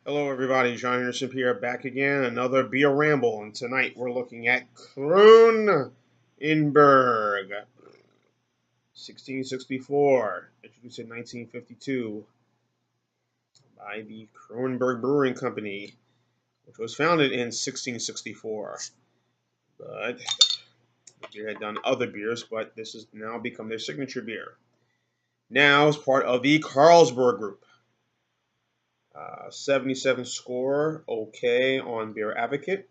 Hello, everybody. John Anderson here, back again. Another beer ramble, and tonight we're looking at Kronenbourg, 1664, introduced in 1952 by the Kronenbourg Brewing Company, which was founded in 1664. But the beer had done other beers, but this has now become their signature beer. Now, as part of the Carlsberg Group. 77 score, okay on Beer Advocate.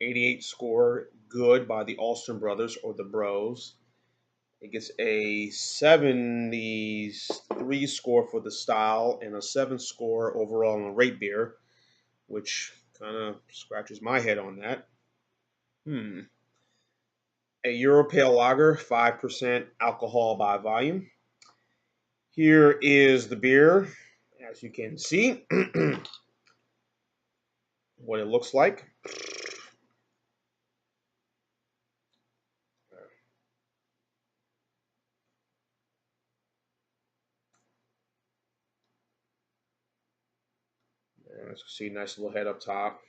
88 score, good by the Alston brothers or the Bros. It gets a 73 score for the style and a 7 score overall on the rate beer, which kind of scratches my head on that. A Euro Pale Lager, 5% alcohol by volume. Here is the beer, as you can see, what it looks like. As you see, nice little head up top.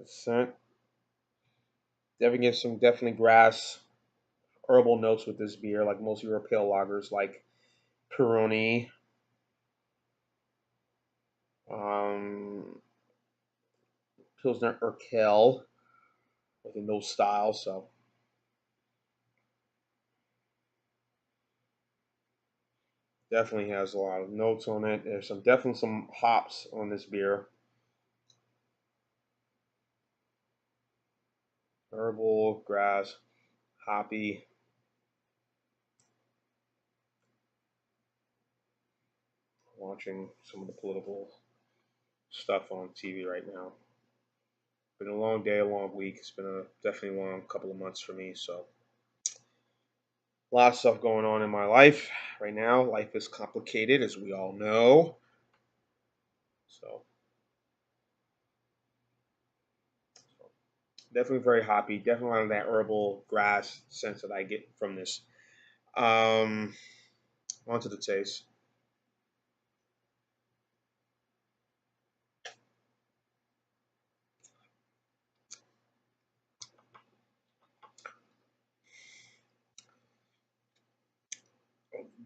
Scent. Definitely grass, herbal notes with this beer, like most Euro Pale lagers, like Peroni, um, Pilsner Urquell, within those styles. So definitely has a lot of notes on it. There's definitely some hops on this beer. Herbal, grass, hoppy. Watching some of the political stuff on TV right now. Been a long day, a long week. It's been a definitely long couple of months for me. So a lot of stuff going on in my life right now. Life is complicated, as we all know. So definitely very hoppy. Definitely a lot of that herbal grass sense that I get from this. Um, Onto the taste.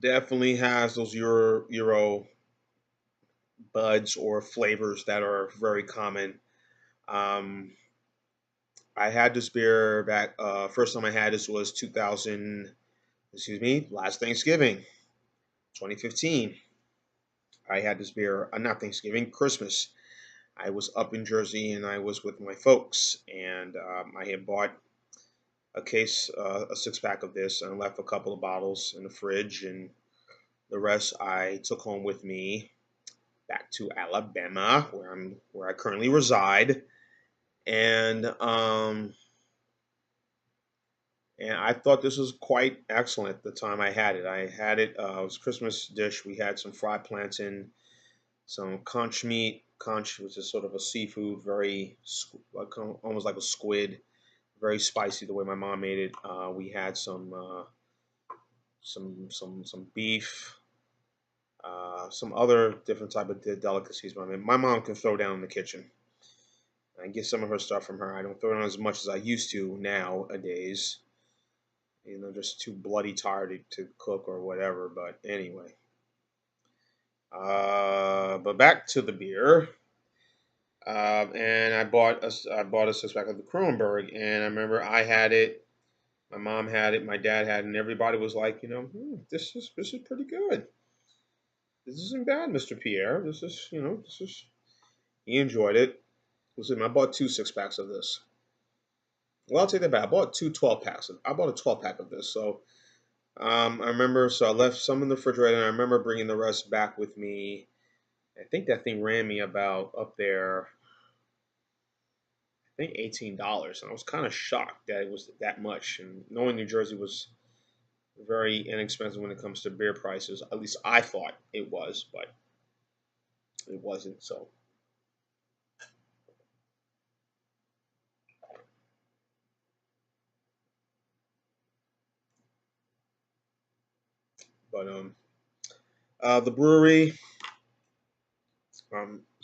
Definitely has those Euro buds or flavors that are very common. Um, I had this beer back. First time I had this was 2000. Excuse me, last Thanksgiving, 2015. I had this beer. Not Thanksgiving, Christmas. I was up in Jersey and I was with my folks, and I had bought a 6 pack of this, and left a couple of bottles in the fridge, and the rest I took home with me back to Alabama, where I currently reside, and and I thought this was quite excellent at the time I had it. I had it. It was a Christmas dish. We had some fried plantain, some conch meat. Conch, which is sort of a seafood, very like almost like a squid, very spicy the way my mom made it. We had some beef, some other different type of delicacies. My mom can throw down in the kitchen. I get some of her stuff from her. I don't throw down as much as I used to nowadays. Just too bloody tired to cook or whatever. But anyway, but back to the beer. And I bought a 6 pack of the Kronenbourg, and I remember I had it. My mom had it, my dad had it, and everybody was like, this is pretty good. This isn't bad, Mr. Pierre. This is. He enjoyed it. Listen, I bought 2 6 packs of this. Well, I'll take that back. I bought 2 12 packs. I bought a 12 pack of this. So I remember, so I left some in the refrigerator, and I remember bringing the rest back with me. I think that thing ran me about up there, I think $18, and I was kind of shocked that it was that much. And knowing New Jersey was very inexpensive when it comes to beer prices, at least I thought it was, but it wasn't. So But the brewery.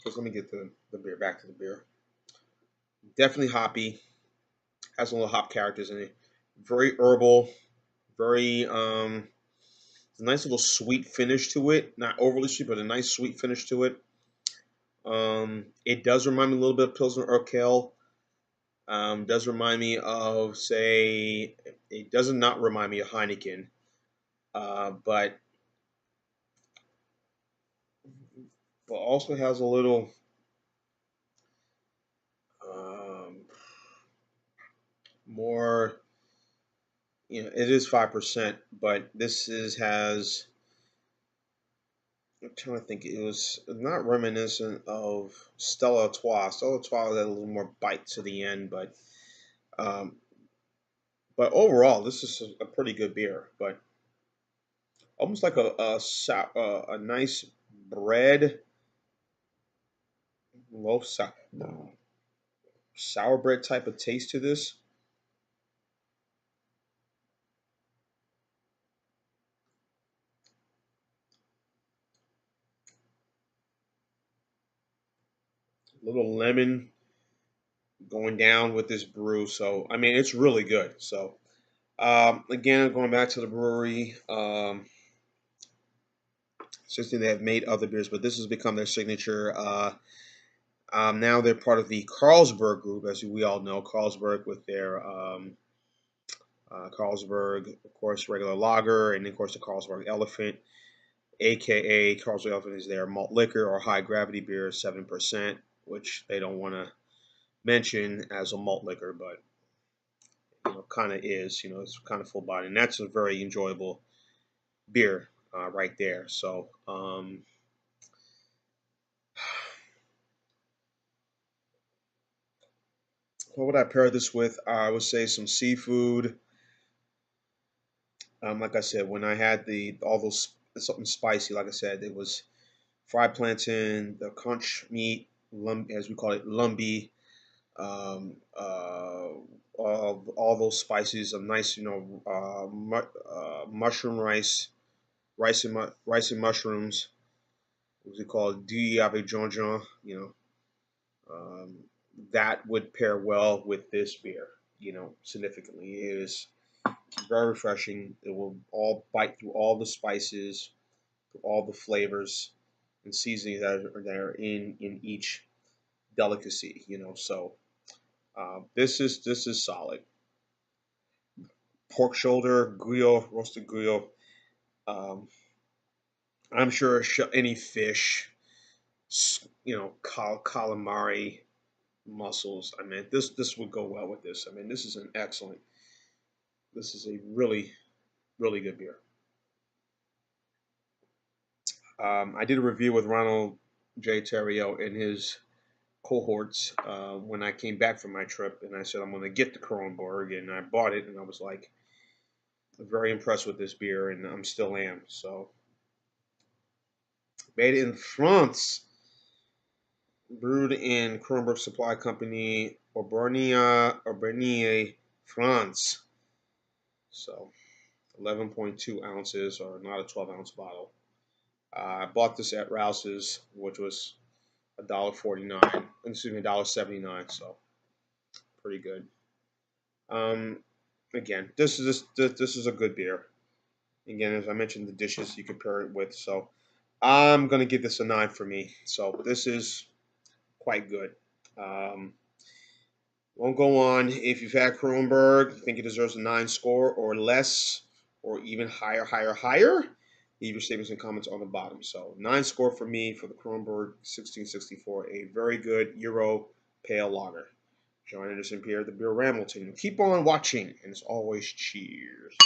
Just let me get the beer back to the beer. Definitely hoppy. Has a little hop characters in it. Very herbal. Very a nice little sweet finish to it. Not overly sweet, but a nice sweet finish to it. It does remind me a little bit of Pilsner Urquell. Does remind me of, say, it does not remind me of Heineken, but also has a little um, more. It is 5%, but this is has. I'm trying to think. It was not reminiscent of Stella Artois. Stella Artois had a little more bite to the end, um, but overall, this is a pretty good beer. But almost like a nice bread, loaf sour bread type of taste to this. A little lemon going down with this brew. So I mean, it's really good. So again, going back to the brewery, since they have made other beers, but this has become their signature. Now they're part of the Carlsberg group, as we all know. Carlsberg with their Carlsberg, of course, regular lager, and of course the Carlsberg Elephant, aka Carlsberg Elephant is their malt liquor or high gravity beer, 7%, which they don't want to mention as a malt liquor, but kind of is. It's kind of full body, and that's a very enjoyable beer right there. So, what would I pair this with? I would say some seafood. Like I said, when I had the all those something spicy, like I said, it was fried plantain, the conch meat, as we call it, lumbi, um, uh, all those spices, a nice, mushroom rice, rice and mushrooms. What's it called? Du avec Jean. Um, that would pair well with this beer. Significantly, it is very refreshing. It will all bite through all the spices, through all the flavors and seasonings that are in each delicacy. So this is solid. Pork shoulder, grill, roasted grill. Um, I'm sure any fish, calamari, mussels. I mean, this would go well with this. I mean, this is an excellent. This is a really really good beer. I did a review with Ronald J. Terrio and his cohorts when I came back from my trip, and I said I'm going to get the Kronenbourg, and I bought it, and I was like very impressed with this beer, and I'm still am. So made in France, brewed in Kronenbourg Supply Company, Obernai, France. So 11.2 ounces, or not a 12-ounce bottle. I bought this at Rouse's, which was $1.49. Excuse me, $1.79. So pretty good. Um, Again, this is a good beer. Again, as I mentioned, the dishes you can pair it with. So I'm gonna give this a 9 for me. So this is quite good. Um, won't go on. If you've had Kronberg, think it deserves a 9 score or less, or even higher, higher, higher. Leave your statements and comments on the bottom. So 9 score for me for the Kronberg 1664, a very good Euro pale lager. John Anderson Pierre, the Beer Ramilton. Keep on watching, and as always, cheers.